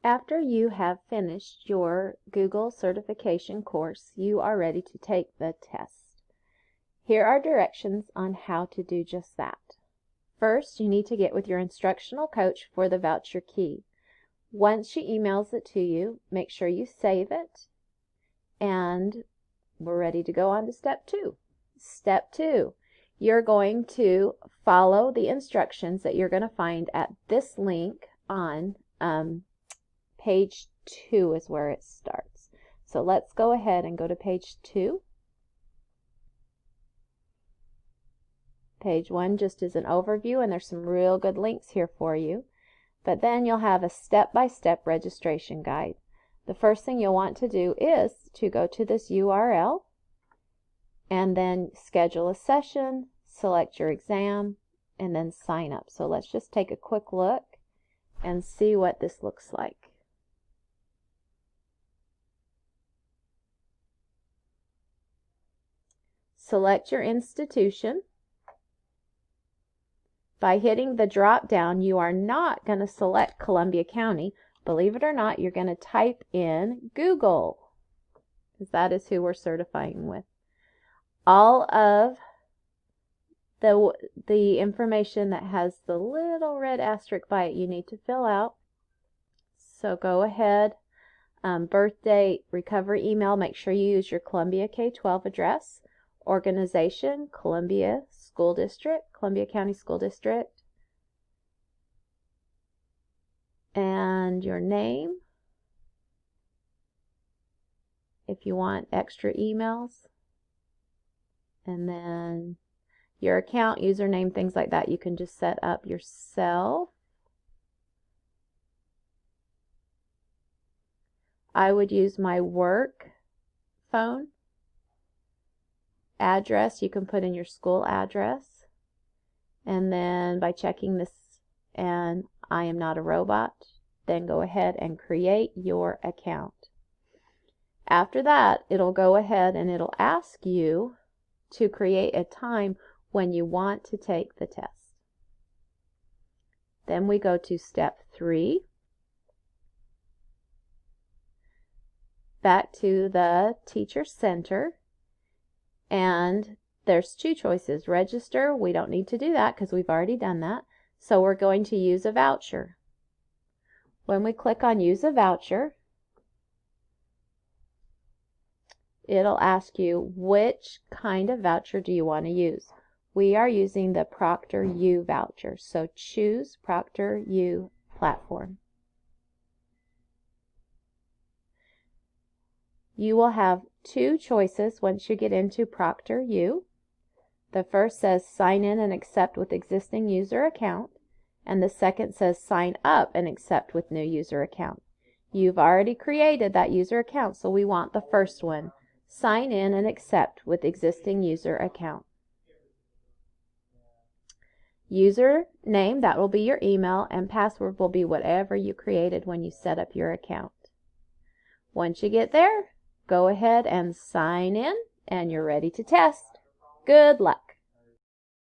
After you have finished your Google certification course, you are ready to take the test. Here are directions on how to do just that. First, you need to get with your instructional coach for the voucher key. Once she emails it to you, make sure you save it, and we're ready to go on to step 2. Step 2, you're going to follow the instructions that you're going to find at this link on page 2 is where it starts. So let's go ahead and go to page 2. Page 1 just is an overview, and there's some real good links here for you. But then you'll have a step-by-step registration guide. The first thing you'll want to do is to go to this URL and then schedule a session, select your exam, and then sign up. So let's just take a quick look and see what this looks like. Select your institution. By hitting the drop down, you are not going to select Columbia County. Believe it or not, you're going to type in Google, because that is who we're certifying with. All of the information that has the little red asterisk by it you need to fill out. So go ahead, birth date, recovery email, make sure you use your Columbia K-12 address, organization, Columbia School District, Columbia County School District, and your name, if you want extra emails, and then your account, username, things like that you can just set up yourself. I would use my work phone. Address, you can put in your school address, and then by checking this and I am not a robot, then go ahead and create your account. After that, it'll go ahead and it'll ask you to create a time when you want to take the test. Then we go to step 3. Back to the Teacher Center. And there's 2 choices. Register, we don't need to do that because we've already done that. So we're going to use a voucher. When we click on use a voucher, it'll ask you which kind of voucher do you want to use. We are using the ProctorU voucher. So choose ProctorU platform. You will have 2 choices once you get into ProctorU. The first says sign in and accept with existing user account, and the second says sign up and accept with new user account. You've already created that user account, so we want the first one. Sign in and accept with existing user account. Username, that will be your email, and password will be whatever you created when you set up your account. Once you get there, go ahead and sign in, and you're ready to test. Good luck.